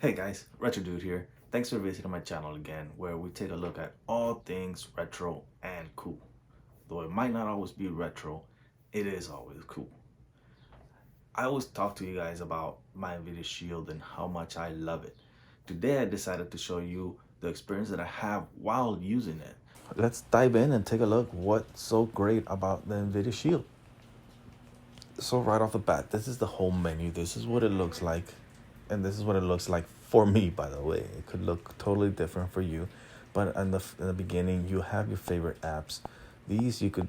Hey guys, Retro Dude here. Thanks for visiting my channel again, where we take a look at all things retro and cool. Though it might not always be retro, it is always cool. I always talk to you guys about my Nvidia Shield and how much I love it. Today I decided to show you the experience that I have while using it. Let's dive in and take a look what's so great about the Nvidia Shield. So right off the bat, this is the home menu. This is what it looks like. And this is what it looks like for me, by the way. It could look totally different for you. But in the beginning, you have your favorite apps. These, you could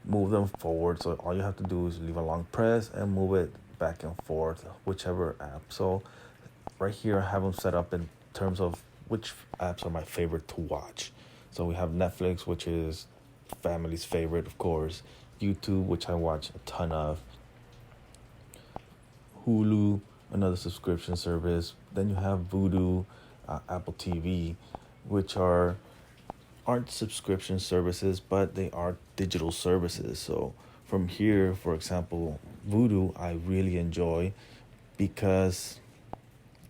move them forward. So all you have to do is leave a long press and move it back and forth, whichever app. So right here, I have them set up in terms of which apps are my favorite to watch. So we have Netflix, which is family's favorite, of course. YouTube, which I watch a ton of. Hulu, another subscription service. Then you have Vudu, Apple TV, which aren't subscription services, but they are digital services. So from here, for example, Vudu, I really enjoy because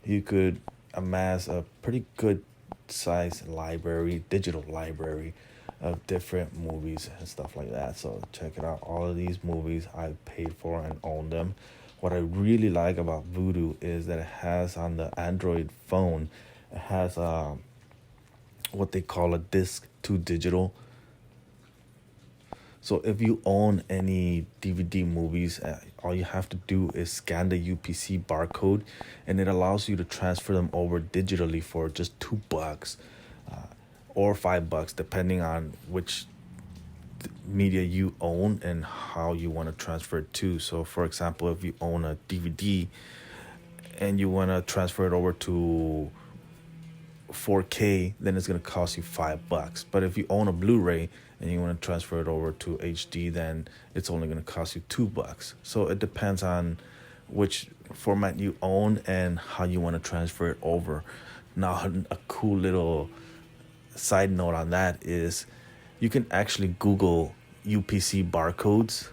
you could amass a pretty good size library, digital library of different movies and stuff like that. So check it out. All of these movies I paid for and own them. What I really like about Vudu is that it has on the Android phone, it has what they call a disc to digital. So if you own any DVD movies, all you have to do is scan the UPC barcode, and it allows you to transfer them over digitally for just $2 or $5, depending on which media you own and how you want to transfer it to. So, for example, if you own a DVD and you want to transfer it over to 4K, then it's going to cost you $5. But if you own a Blu-ray and you want to transfer it over to HD, then it's only going to cost you $2. So it depends on which format you own and how you want to transfer it over. Now, a cool little side note on that is you can actually Google UPC barcodes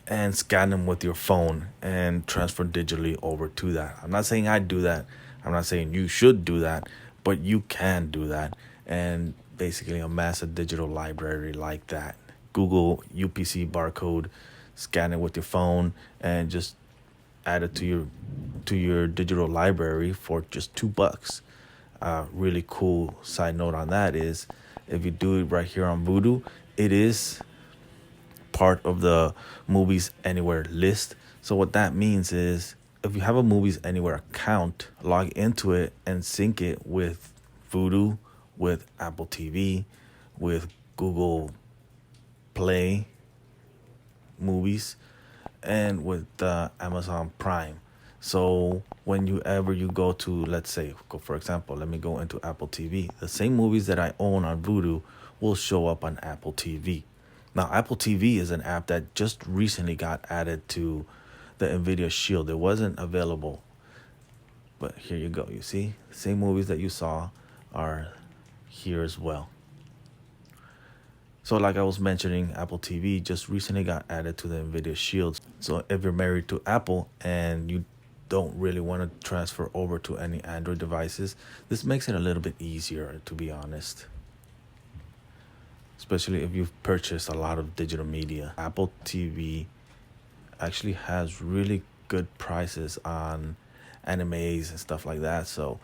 and scan them with your phone and transfer digitally over to that. I'm not saying I do that. I'm not saying you should do that, but you can do that and basically amass a digital library like that. Google UPC barcode, scan it with your phone, and just add it to your digital library for just $2. Really cool side note on that is if you do it right here on Vudu, it is part of the Movies Anywhere list. So what that means is if you have a Movies Anywhere account, log into it and sync it with Vudu, with Apple TV, with Google Play movies, and with Amazon Prime. So when you go to, let's say, for example, let me go into Apple TV. The same movies that I own on Vudu will show up on Apple TV. Now, Apple TV is an app that just recently got added to the Nvidia Shield. It wasn't available, but here you go. You see, the same movies that you saw are here as well. So like I was mentioning, Apple TV just recently got added to the Nvidia Shield. So if you're married to Apple and you don't really want to transfer over to any Android devices, this makes it a little bit easier, to be honest. Especially if you've purchased a lot of digital media. Apple TV actually has really good prices on animes and stuff like that. So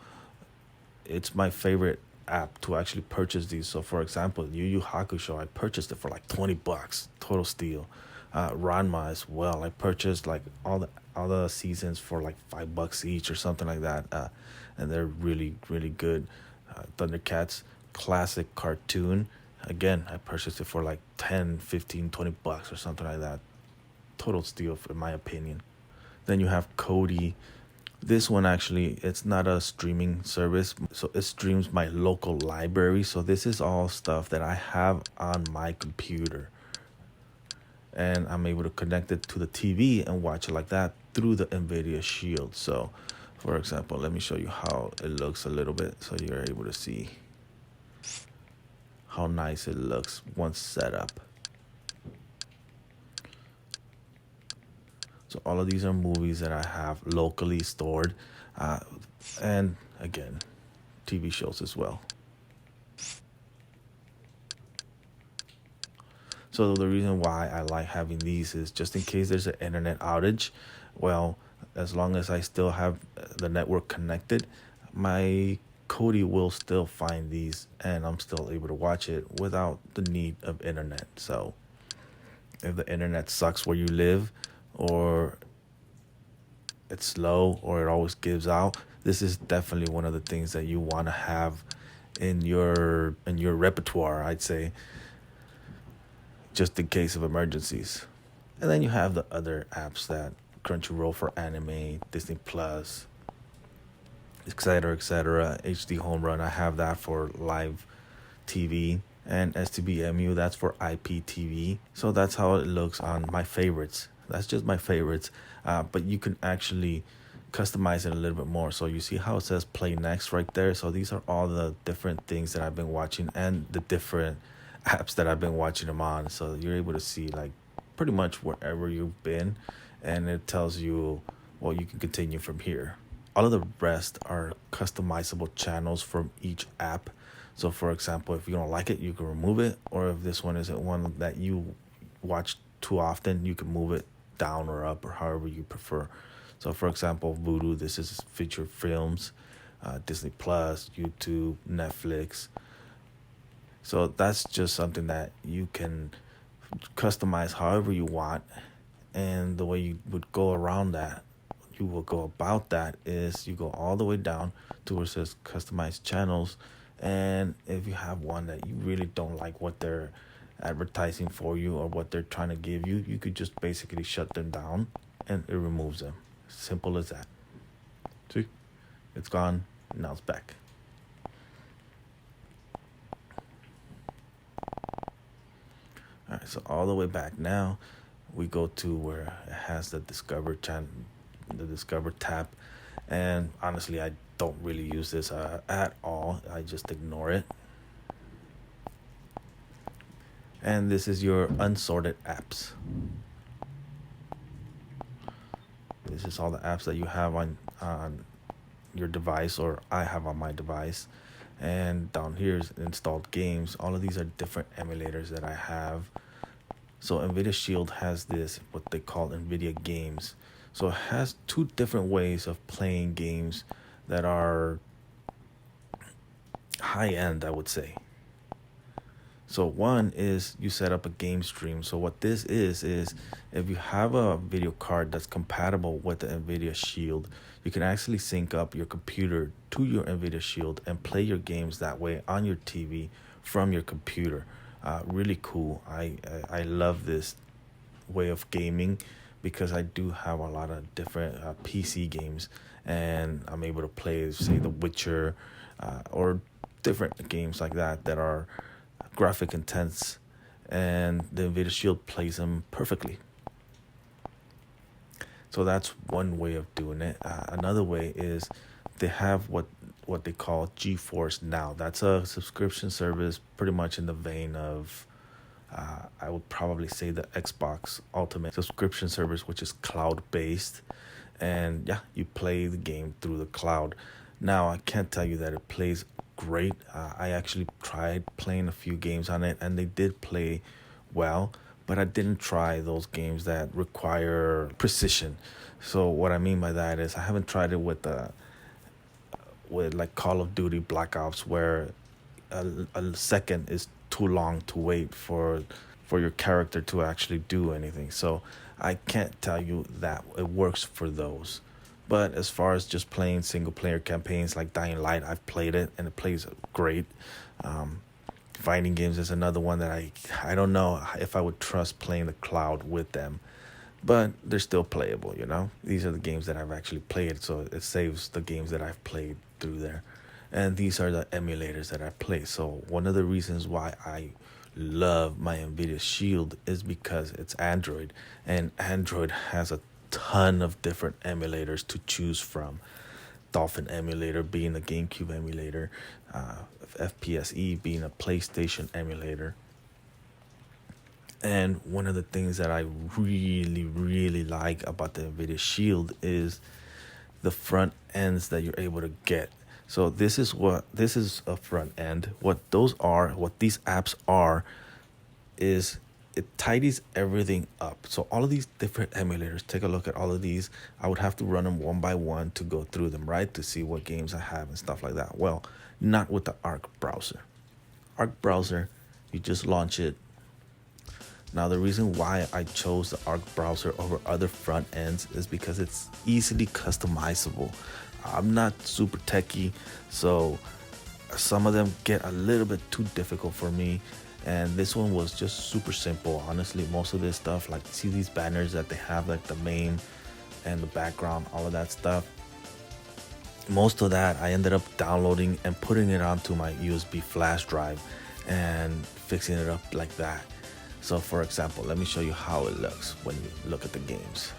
it's my favorite app to actually purchase these. So for example, Yu Yu Hakusho, I purchased it for like $20, total steal. Ranma as well. I purchased like all the seasons for like $5 each or something like that. And they're really, really good. Thundercats, classic cartoon. Again, I purchased it for like 10, 15, $20 or something like that. Total steal in my opinion. Then you have Kodi. This one actually, it's not a streaming service, so it streams my local library. So this is all stuff that I have on my computer, and I'm able to connect it to the TV and watch it like that through the Nvidia Shield. So, for example, let me show you how it looks a little bit so you're able to see how nice it looks once set up. So all of these are movies that I have locally stored, uh, and again, TV shows as well. So the reason why I like having these is just in case there's an internet outage. Well, as long as I still have the network connected, my Kodi will still find these, and I'm still able to watch it without the need of internet. So if the internet sucks where you live, or it's slow, or it always gives out, this is definitely one of the things that you want to have in your repertoire, I'd say, just in case of emergencies. And then you have the other apps that Crunchyroll for anime, Disney Plus, etc., etc. HD Home Run, I have that for live TV, and STBMU, that's for IPTV. So that's how it looks on my favorites. That's just my favorites. But you can actually customize it a little bit more. So you see how it says play next right there. So these are all the different things that I've been watching and the different apps that I've been watching them on. So you're able to see like pretty much wherever you've been, and it tells you, well, you can continue from here. All of the rest are customizable channels from each app. So for example, if you don't like it, you can remove it, or if this one isn't one that you watch too often, you can move it down or up, or however you prefer. So for example, Vudu, this is featured films, Disney Plus, YouTube, Netflix. So that's just something that you can customize however you want. And the way you would go around that, you will go about that, is you go all the way down to where it says customize channels. And if you have one that you really don't like what they're advertising for you or what they're trying to give you, you could just basically shut them down and it removes them. Simple as that. See, it's gone. Now it's back. All right, so all the way back now, we go to where it has the Discover channel, the Discover tab, and honestly, I don't really use this at all. I just ignore it. And this is your unsorted apps. This is all the apps that you have on your device, or I have on my device. And down here is installed games. All of these are different emulators that I have. So Nvidia Shield has this, what they call Nvidia games. So it has two different ways of playing games that are high end, I would say. So one is you set up a game stream. So what this is if you have a video card that's compatible with the Nvidia Shield, you can actually sync up your computer to your Nvidia Shield and play your games that way on your TV from your computer. Really cool. I love this way of gaming because I do have a lot of different PC games, and I'm able to play, say, The Witcher, or different games like that that are graphic intense, and the Nvidia Shield plays them perfectly. So that's one way of doing it. Another way is they have what they call GeForce Now. That's a subscription service, pretty much in the vein of I would probably say the Xbox Ultimate subscription service, which is cloud based, and yeah, you play the game through the cloud. Now I can't tell you that it plays great. I actually tried playing a few games on it, and they did play well, but I didn't try those games that require precision. So what I mean by that is I haven't tried it with like Call of Duty Black Ops, where a second is too long to wait for your character to actually do anything. So I can't tell you that it works for those. But as far as just playing single player campaigns like Dying Light, I've played it and it plays great. Fighting games is another one that I don't know if I would trust playing the cloud with them, but they're still playable, you know. These are the games that I've actually played, so it saves the games that I've played through there. And these are the emulators that I play. So one of the reasons why I love my Nvidia Shield is because it's Android, and Android has a ton of different emulators to choose from. Dolphin emulator being a GameCube emulator, FPSE being a PlayStation emulator. And one of the things that I really like about the Nvidia Shield is the front ends that you're able to get. So this is a front end. What these apps are is it tidies everything up. So all of these different emulators, take a look at all of these. I would have to run them one by one to go through them, right? To see what games I have and stuff like that. Well, not with the Arc browser. Arc browser, you just launch it. Now, the reason why I chose the Arc browser over other front ends is because it's easily customizable. I'm not super techy, so some of them get a little bit too difficult for me. And this one was just super simple. Honestly, most of this stuff, like see these banners that they have, like the main and the background, all of that stuff. Most of that I ended up downloading and putting it onto my USB flash drive and fixing it up like that. So for example, let me show you how it looks when you look at the games.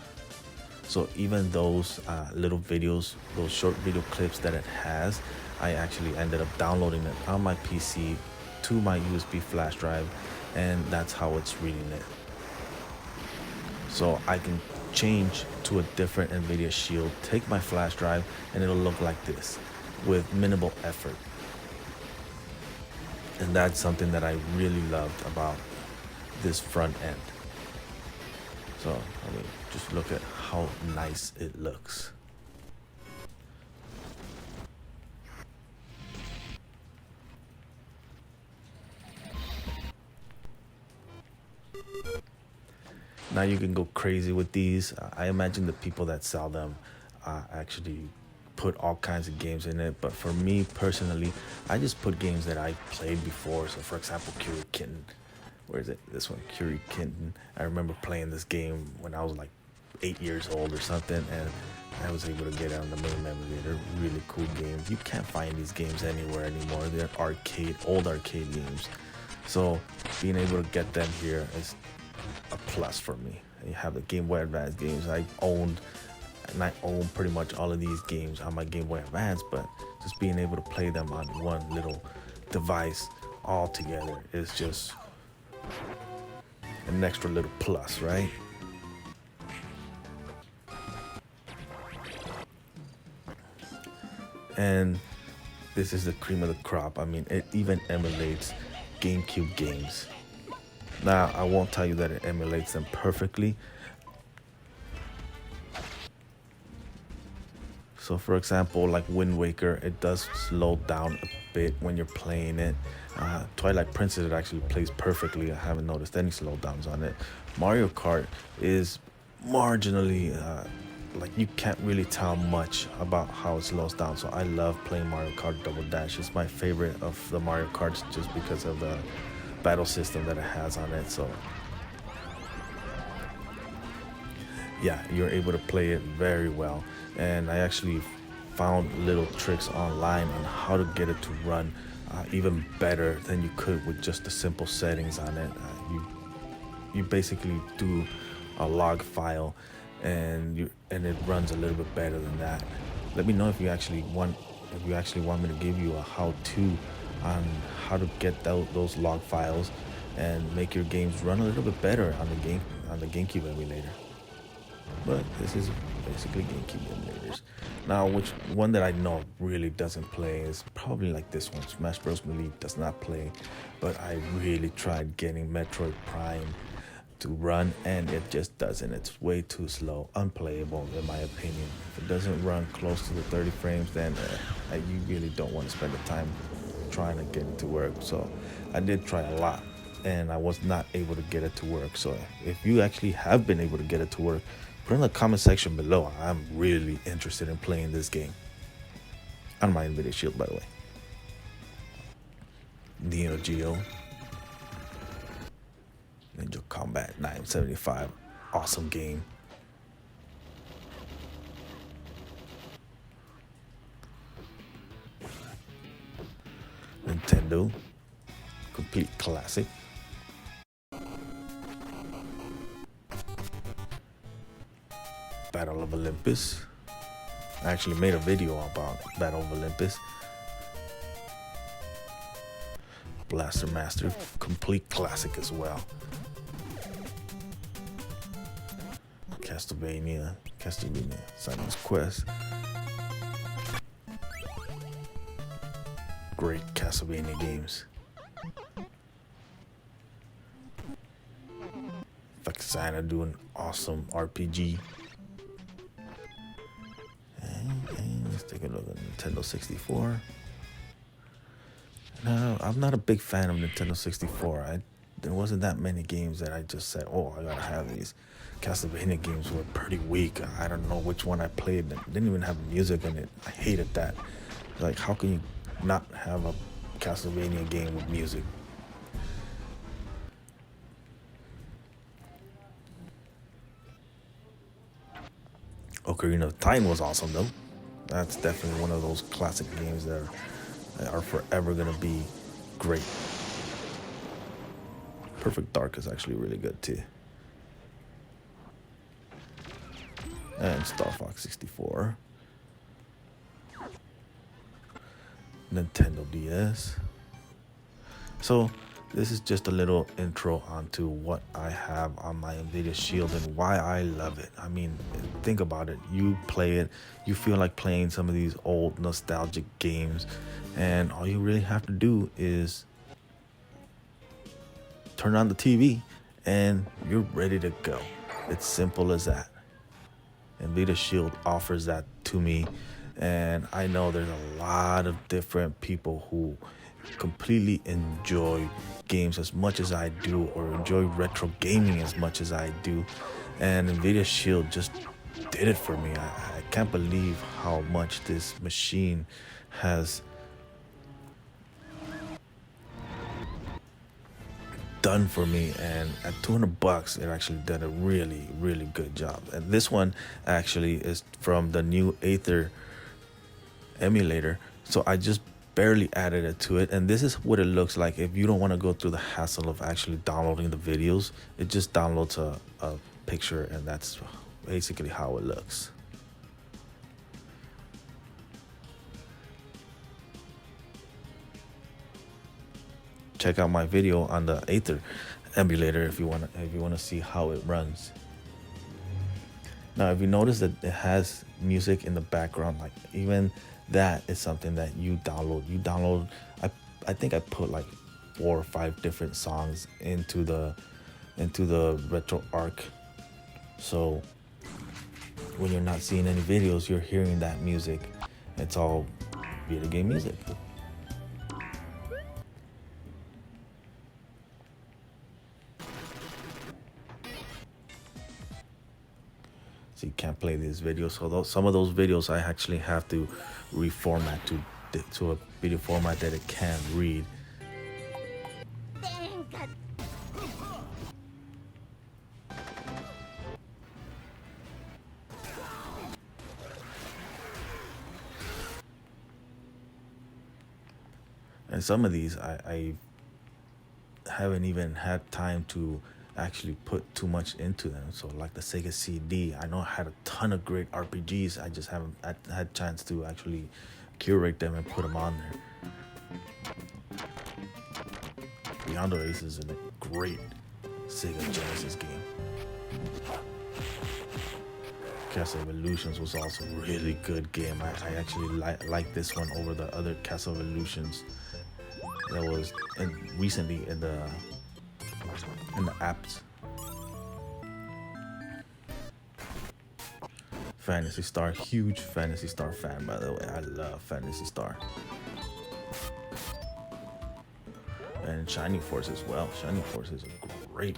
So even those little videos, those short video clips that it has, I actually ended up downloading it on my PC to my USB flash drive, and that's how it's reading it. So I can change to a different Nvidia Shield, take my flash drive, and it'll look like this with minimal effort. And that's something that I really loved about this front end. So I mean, just look at how nice it looks. Now you can go crazy with these. I imagine the people that sell them actually put all kinds of games in it. But for me personally, I just put games that I played before. So for example, Curie Kitten. Where is it? This one, Curie Kitten. I remember playing this game when I was like 8 years old or something, and I was able to get it on the main memory. They're really cool games. You can't find these games anywhere anymore. They're old arcade games. So being able to get them here is a plus for me. You have the Game Boy Advance games I owned, and I own pretty much all of these games on my Game Boy Advance, but just being able to play them on one little device all together is just an extra little plus, right? And this is the cream of the crop. I mean, it even emulates GameCube games. Now, I won't tell you that it emulates them perfectly. So for example, like Wind Waker, it does slow down a bit when you're playing it. Twilight Princess, it actually plays perfectly. I haven't noticed any slowdowns on it. Mario Kart is marginally, like you can't really tell much about how it slows down. So I love playing Mario Kart Double Dash. It's my favorite of the Mario Karts just because of the battle system that it has on it. So yeah, you're able to play it very well. And I actually found little tricks online on how to get it to run even better than you could with just the simple settings on it. You basically do a log file, and it runs a little bit better than that. Let me know if you actually want me to give you a how-to on how to get those log files and make your games run a little bit better on the GameCube emulator. But this is basically GameCube emulators. Now, which one that I know really doesn't play is probably like this one. Smash Bros. Melee does not play, but I really tried getting Metroid Prime to run, and it just doesn't. It's way too slow, unplayable in my opinion. If it doesn't run close to the 30 frames, then you really don't want to spend the time trying to get it to work. So I did try a lot, and I was not able to get it to work. So if you actually have been able to get it to work, put in the comment section below. I'm really interested in playing this game on my Nvidia Shield, by the way. Neo Geo, Ninja Combat 975, awesome game. Nintendo, complete classic. Battle of Olympus. I actually made a video about Battle of Olympus. Blaster Master, complete classic as well. Castlevania, Simon's Quest. Great Castlevania games. Vexana doing awesome RPG. And let's take a look at Nintendo 64. No, I'm not a big fan of Nintendo 64. There wasn't that many games that I just said, oh, I gotta have these. Castlevania games were pretty weak. I don't know which one I played. That didn't even have music in it. I hated that. Like, how can you not have a Castlevania game with music? Ocarina of Time was awesome though. That's definitely one of those classic games that are forever gonna be great. Perfect Dark is actually really good too. And Star Fox 64. Nintendo DS. So this is just a little intro onto what I have on my Nvidia Shield and why I love it. I mean, think about it. You play it, you feel like playing some of these old nostalgic games, and all you really have to do is turn on the TV and you're ready to go. It's simple as that. Nvidia Shield offers that to me, and I know there's a lot of different people who completely enjoy games as much as I do, or enjoy retro gaming as much as I do, and Nvidia Shield just did it for me. I can't believe how much this machine has done for me, and at $200 it actually did a really good job. And this one actually is from the new Aether emulator, so I just barely added it to it, and this is what it looks like if you don't want to go through the hassle of actually downloading the videos. It just downloads a picture, and that's basically how it looks. Check out my video on the Aether emulator if you want to see how it runs. Now, if you notice that it has music in the background, like even that is something that you download. I think I put like 4 or 5 different songs into the RetroArch. So when you're not seeing any videos, you're hearing that music. It's all video game music. So you can't play these videos. So some of those videos I actually have to reformat to a video format that it can read. And some of these I haven't even had time to actually put too much into them. So like the Sega CD, I know it had a ton of great RPGs. I just haven't had chance to actually curate them and put them on there. Beyond the Aces is a great Sega Genesis game. Castle Evolutions was also a really good game. I actually like this one over the other Castle Evolutions that was recently in the apps. Phantasy Star, huge Phantasy Star fan, by the way. I love Phantasy Star. And Shining Force as well. Shining Force is a great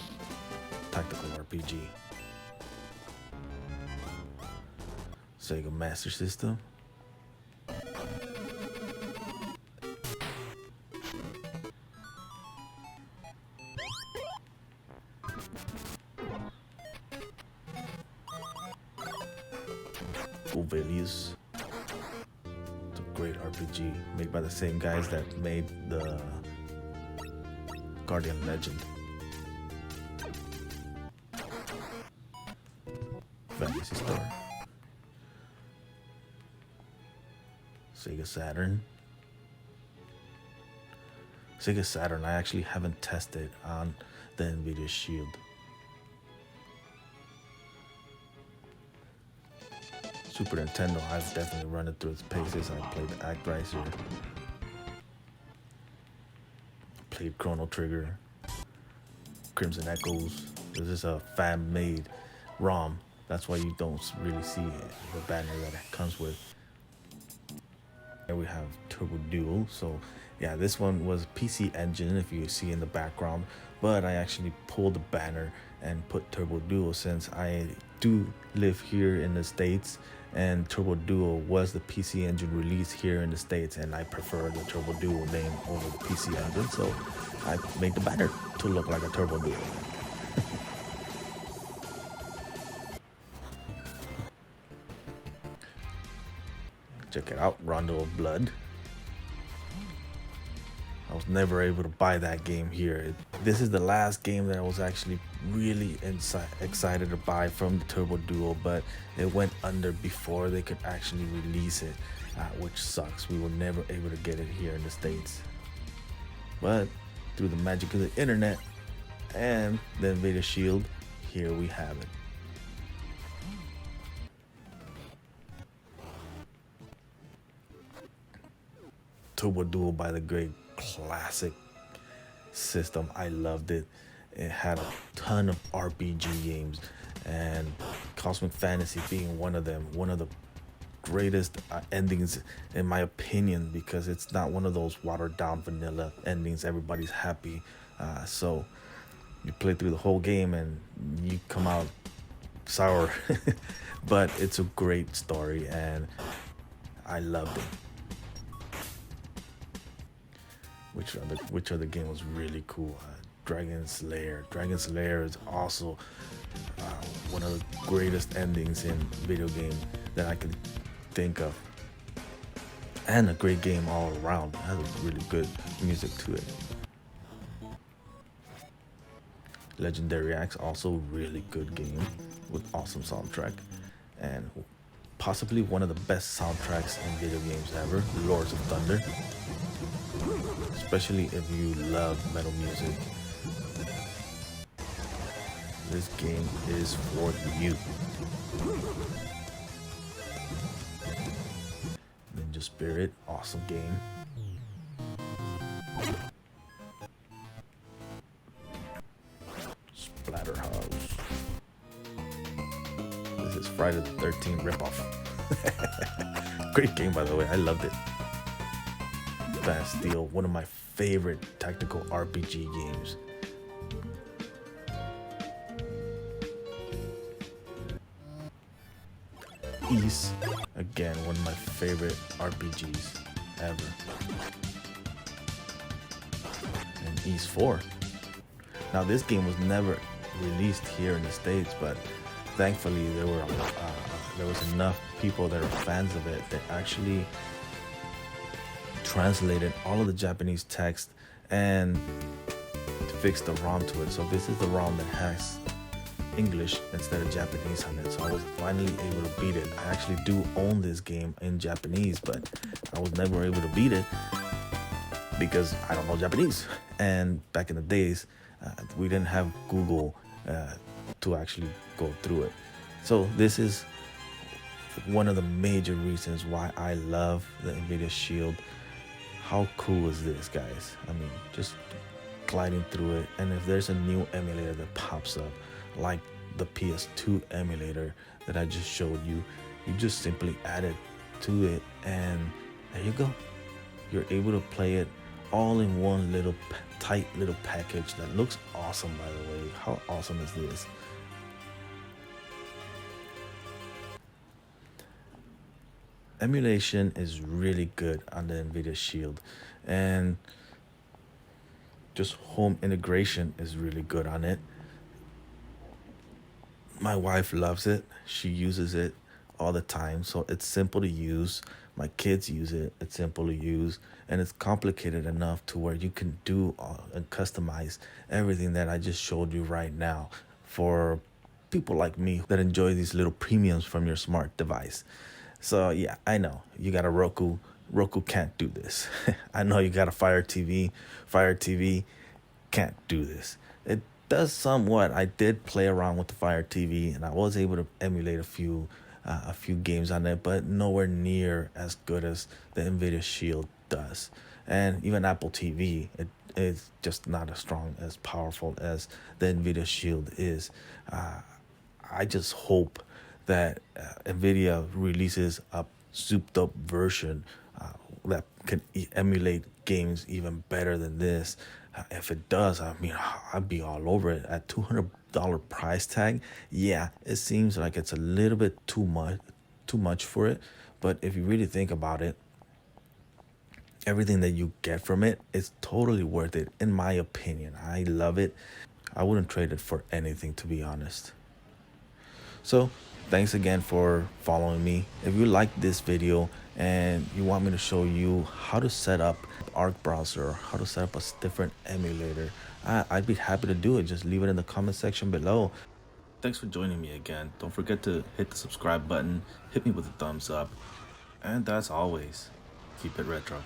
tactical RPG. Sega Master System. Values. It's a great RPG made by the same guys that made the Guardian Legend. Fantasy Star. Sega Saturn. Sega Saturn I actually haven't tested on the Nvidia Shield. Super Nintendo, I've definitely run it through its paces. I played Actriser, played Chrono Trigger, Crimson Echoes. This is a fan-made ROM. That's why you don't really see the banner that it comes with. Here we have Turbo Duo. So yeah, this one was PC Engine, if you see in the background, but I actually pulled the banner and put Turbo Duo since I do live here in the States, and Turbo Duo was the PC Engine release here in the States, and I prefer the Turbo Duo name over the PC Engine, so I made the banner to look like a Turbo Duo. Check it out, Rondo of Blood. I was never able to buy that game here. This is the last game that I was actually really excited to buy from the Turbo Duo, but it went under before they could actually release it, which sucks. We were never able to get it here in the States. But through the magic of the internet and the Nvidia Shield, here we have it. Turbo Duo by the great classic system. I loved it. It had a ton of RPG games, and Cosmic Fantasy being one of them. One of the greatest endings in my opinion, because it's not one of those watered down vanilla endings. Everybody's happy. So you play through the whole game and you come out sour. But it's a great story and I loved it. Which other game was really cool? Dragon Slayer. Dragon Slayer is also one of the greatest endings in video game that I could think of, and a great game all around. It has a really good music to it. Legendary Axe, also really good game with awesome soundtrack, and possibly one of the best soundtracks in video games ever. Lords of Thunder. Especially if you love metal music, this game is for you. Ninja Spirit, awesome game. Splatterhouse. This is Friday the 13th ripoff. Great game, by the way. I loved it. Bastille, one of my favorite tactical RPG games. Ys, again, one of my favorite RPGs ever. And Ys 4. Now this game was never released here in the States, but thankfully there was enough people that are fans of it that actually translated all of the Japanese text and fixed the ROM to it. So this is the ROM that has English instead of Japanese on it. So I was finally able to beat it. I actually do own this game in Japanese, but I was never able to beat it because I don't know Japanese. And back in the days, we didn't have Google to actually go through it. So this is one of the major reasons why I love the Nvidia Shield. How cool is this, guys? I mean, just gliding through it. And if there's a new emulator that pops up, like the PS2 emulator that I just showed you, you just simply add it to it, and there you go. You're able to play it all in one little tight little package that looks awesome, by the way. How awesome is this? Emulation is really good on the Nvidia Shield, and just home integration is really good on it. My wife loves it. She uses it all the time, so it's simple to use. My kids use it. It's simple to use, and it's complicated enough to where you can do and customize everything that I just showed you right now for people like me that enjoy these little premiums from your smart device. So yeah, I know you got a Roku. Roku can't do this. I know you got a Fire TV. Fire TV can't do this. It does somewhat. I did play around with the Fire TV, and I was able to emulate a few a few games on it, but nowhere near as good as the Nvidia Shield does. And even Apple TV, it's just not as strong, as powerful as the Nvidia Shield is. I just hope that Nvidia releases a souped up version that can emulate games even better than this. If it does, I mean, I'd be all over it. At $200 price tag, yeah, it seems like it's a little bit too much for it. But if you really think about it, everything that you get from it is totally worth it, in my opinion. I love it. I wouldn't trade it for anything, to be honest. So thanks again for following me. If you like this video and you want me to show you how to set up Arc browser or how to set up a different emulator, I'd be happy to do it. Just leave it in the comment section below. Thanks for joining me again. Don't forget to hit the subscribe button, hit me with a thumbs up, and as always, keep it retro.